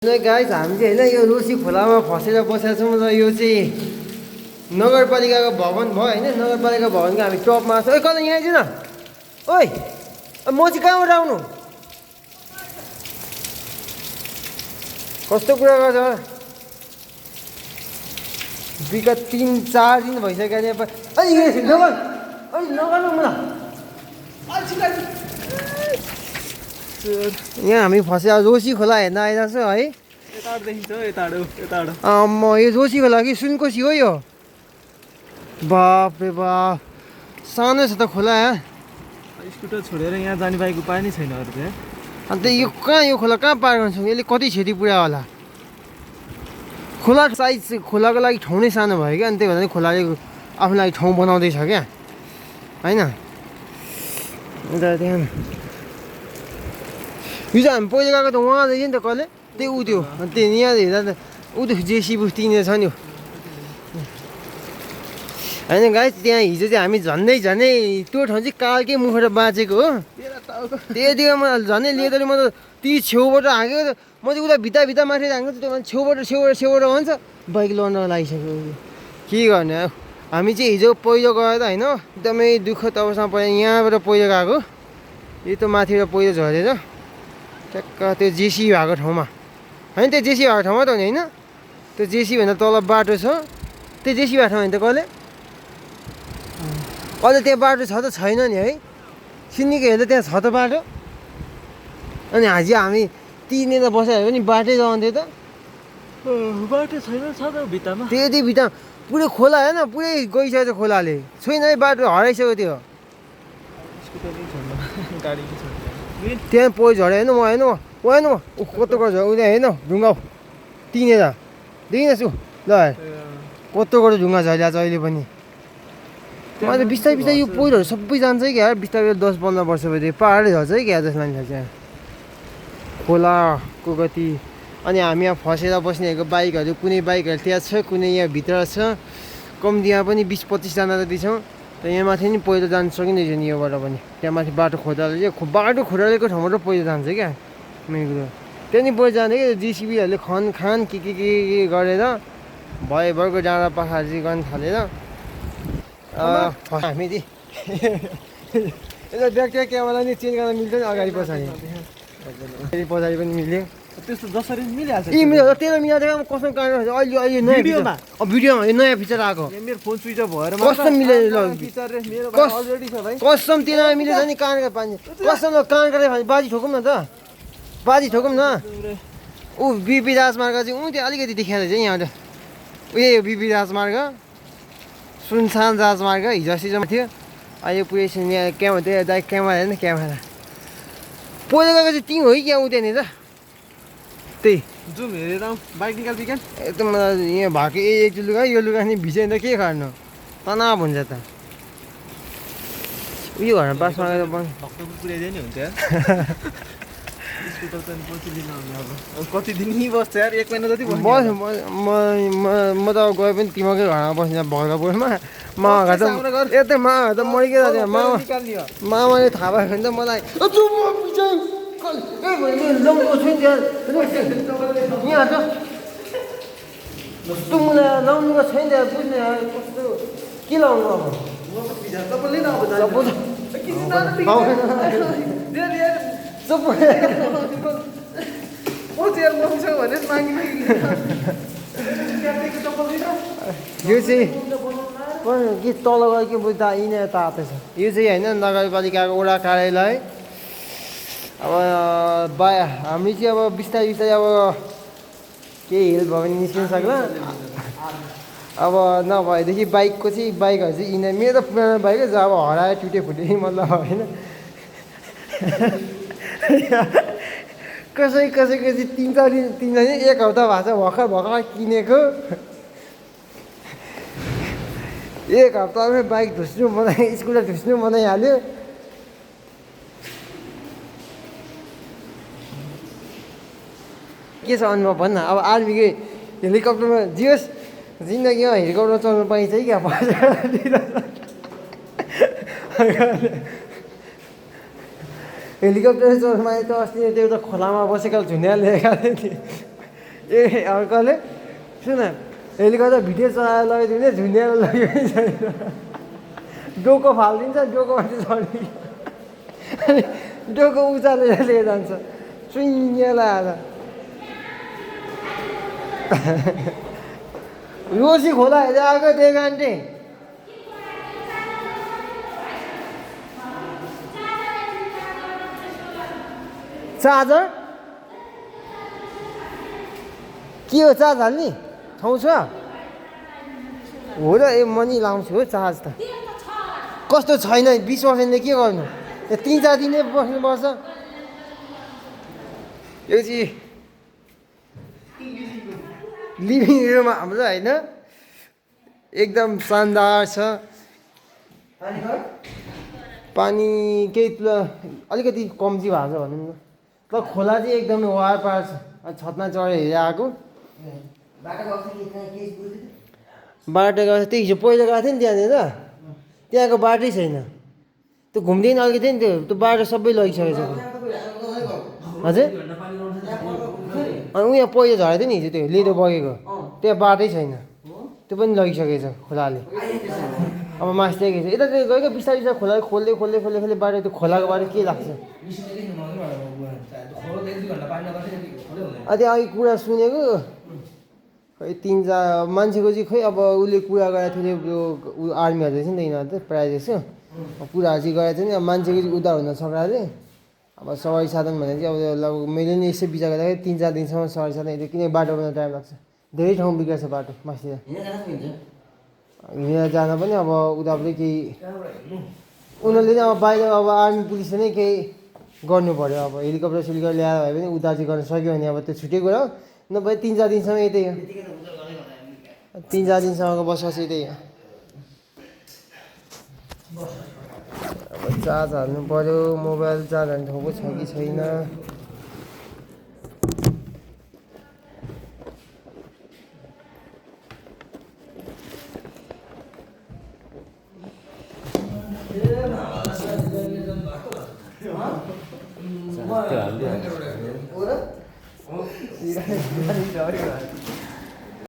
Guys हामी चाहिँ होइन यो रोसी खोलामा फसेर बसेका छौँ र यो चाहिँ नगरपालिकाको भवन भयो होइन नगरपालिका भवनको हामी टपमा छौँ। ओइ कता यहाँ आइज न ओइ म चाहिँ कहाँबाट आउनु कस्तो कुरा गर्छ विगत 3-4 दिन भइसक्यो अहिले नगर्नु मलाई यहाँ हामी फसेर जोसी खोला हेर्न आइरहेको छ है। यो जोसी खोला कि सुनकोसी हो यो बाप रे बाप सानो छ त खोला स्कुटर छोडेर यहाँ जाने बाइक उपाय नै छैन अरू चाहिँ। अन्त यो कहाँ यो खोला कहाँ पार गर्छौँ यसले कति क्षति पुऱ्यायो होला। खोला साइज खोलाको लागि ठाउँ नै सानो भयो क्या अनि त्यही भएर खोलाले आफ्नो लागि ठाउँ बनाउँदैछ क्या होइन। अन्त त्यहाँ यो चाहिँ हामी पहिले गएको त उहाँ रहेछ नि त कसले त्यही उ त्यो त्यो यहाँ हेर्दा त उ त्यो जेसिबी तिनीहरू छ नि होइन गाइस त्यहाँ हिजो चाहिँ हामी झन्डै त्यो ठाउँ चाहिँ कालकै मुखबाट बाँचेको हो। त्यतिखेर म झन्डै लिएर म त ती छेउबाट हाँगेको म चाहिँ उता भित्ता माथि हाँगेको त्यो छेउबाट भन्छ बाइक लड्न लागिसक्यो के गर्ने अब हामी चाहिँ हिजो पहिलो गएर त होइन एकदमै दुःख तबसँग पहिला यहाँबाट पहिलो गएको यो त माथिबाट पहिलो झरेर ट्याक्क त्यो जेसी भएको ठाउँमा होइन त्यो जेसी भएको ठाउँमा त हो नि होइन त्यो जेसी भन्दा तल बाटो छ त्यो जेसी भएको ठाउँ होइन त कसले अहिले त्यहाँ बाटो छ त छैन नि है सिन्नीको हेर्दा त्यहाँ छ त बाटो अनि हाजी हामी तिनेर बसायो भने बाटै रहन्थ्यो त बाटो छैन छ त भित्तामा त्यति भित्ता पुरै खोला होइन पुरै गइसकेको छ खोलाले छैन है बाटो हराइसक्यो त्यो त्यहाँ पोइ झऱ्यो हेर्नु म कत्रो झऱ्यो उनीहरू हेर्नु ढुङ्गा तिनेर देखिनछु ल कत्रो ढुङ्गा झरिरहेको छ अहिले पनि। मैले बिस्तारै यो पहिरोहरू सबै जान्छ कि यार बिस्तारै 10-15 वर्षपछि पाहाडै झर्छ है क्या जस्तो लाग्छ त्यहाँ खोलाको गति। अनि हामी यहाँ फसेर बस्नेहरूको बाइकहरू कुनै बाइकहरू त्यहाँ छ कुनै यहाँ भित्र छ कम्तीमा पनि 20-25 जना जति छौँ त यहाँ माथि नि पहिरो जानु सकिँदैछ नि योबाट पनि त्यहाँ माथि बाटो खोदालेको ठाउँबाट पहिरो जान्छ क्या मेन कुरो त्यहाँ नि पहिरो जान्छ क्या जिसिबीहरूले खान के गरेर भयभरको डाँडा पाखाहरू चाहिँ गर्न थालेर हामी चाहिँ ब्याक क्यामेरा नि चेन्ज गर्न मिल्छ नि अगाडि पछाडि पनि मिल्यो त्यस्तो जसरी मिलिहाल्छ तेरो मिलाएर कसम काट्नु अहिले नयाँ भिडियोमा यो नयाँ फिचर आएको मेरो फोन स्विच अफ भएर कसम मिलेर अलरेडी छ भाइ कसम तेरो मिलेछ नि काँडका पानी कसम काँडका पानी बाजी ठोकौँ न त ऊ बिपी राजमार्ग चाहिँ त्यो अलिकति देखाएर चाहिँ यहाँ उयो बिपी राजमार्ग सुनसान राजमार्ग हिजो सिजनमा थियो अहिले पुरै यहाँ क्यामेरा त्यो दाइ क्यामेरा हेर्नु क्यामेरा पहिला गएको चाहिँ तिमी हो कि क्या उत्यहाँनिर त्यही जुम हेरेर बाइक निकाल्छु क्या एकदम यहाँ भएको एक लुगा यो लुगा नि भिज्यो भने त के खानु तनाव हुन्छ त उयो घरमा बासमा गएर पुऱ्याइदियो नि हुन्छ स्कुटर चाहिँ अब कति दिन नि बस्छ यार 1 महिना जति बस्छ म त अब गए पनि तिमीकै घरमा बस्ने भगलपुरमा मामा त यतै मामा त मरिकै जान्छ मामाले थाहा भयो भने त मलाई लाउनुको छु नि यहाँ छ कस्तो मलाई लाउनुको छैन बुझ्ने कस्तो के लाउनु यो चाहिँ के तल गयो कि बुझ्दा यिनीहरू तातो छ यो चाहिँ होइन नगरपालिकाको वडा कार्यालय। अब हामी चाहिँ अब बिस्तारै अब केही हेल्प भयो भने निस्किन सक्ला अब नभएदेखि बाइकको चाहिँ बाइकहरू चाहिँ यिनीहरू मेरो त पुरानो बाइकै जब हरायो टुटे फुटे मतलब होइन कसैको चाहिँ 3-4 दिन 1 हप्ता भएको छ भर्खर किनेको 1 हप्तामै बाइक स्कुटर धुस्नु बनाइहाल्यो। के छ अनुभव भन्न अब आर्मीकै हेलिकप्टरमा जियोस् जिन्दगीमा हेलिकप्टर चल्नु पाइन्छ है क्या हेलिकप्टर चढ्नु त अस्ति त्यो एउटा खोलामा बसेका झुन्ड्या ल्याएका थिएँ ए अर्कोले सुन यसले गर्दा भिडियो चलाएर लगाइदिने झुन्ड्याएर लग्यो पनि छैन डोको फालिदिन्छ डोको माथि चढ्ने अनि डोको उचालेर लिएर जान्छ चुइँया लाएर रोसी खोला हेरेर आएको त्यही गान्टे चार्जर के हो चार्ज हाल्ने ठाउँ छ हो र ए म नि लाउँछु हो चार्ज त कस्तो छैन 20% के गर्नु 3-4 दिन बस्नुपर्छ यो चाहिँ लिभिङ रुम हाम्रो होइन एकदम शानदार छ पानी केही अलिकति कम्ती भएको छ भनौँ न ल खोला चाहिँ एकदमै वारपार छ छतमा चढेर हेरेर आएको बाटो गएको त्यो हिजो पहिला गएको थियो नि त्यहाँनिर त्यहाँको बाटै छैन त्यो घुम्दैन अलिकति नि त्यो बाटो सबै लगिसकेको छ हजुर अनि उयो पहिला झरेको थियो नि हिजो त्यो लेदो बगेको त्यहाँ बाटै छैन त्यो पनि लगिसकेको छ खोलाले अब मास्दै छ यता त्यो गएको बिस्तारै बिस्तारै खोला खोल्दै खोल्दै खोल्दै खोल्दै बाटो त्यो खोलाको बाटो के लाग्छ त्यहाँ अघि कुरा सुनेको खै 3-4 मान्छेको चाहिँ खै अब उसले कुरा गरेको थियो त्यो आर्मीहरू रहेछ नि त यिनीहरू त प्रायः जस्तो कुराहरू चाहिँ गरेको थियो नि अब मान्छेको चाहिँ उद्धार हुन सकाले अब सवारी साधन भने चाहिँ अब लगभग मैले नि यसो विचार गर्दाखेरि 3-4 दिनसम्म सवारी साधन किन बाटो बनाउन टाइम लाग्छ धेरै ठाउँ बिग्रेछ बाटो मास्तिर हिँडेर जान पनि अब उतापट्टि केही उनीहरूले नै अब बाहिर अब आर्मी पुलिसले नै केही गर्नु पऱ्यो अब हेलिकप्टर सेलिकप्टर ल्याएर भए पनि उद्धार चाहिँ गर्न सक्यो भने अब त्यो छुट्टै कुरा हो नभए 3-4 दिनसम्म यतै हो 3-4 दिनसम्मको बसोस् यतै हो अब चार्ज हाल्नु पऱ्यो मोबाइल चार्ज हाल्ने ठाउँ पो छ कि छैन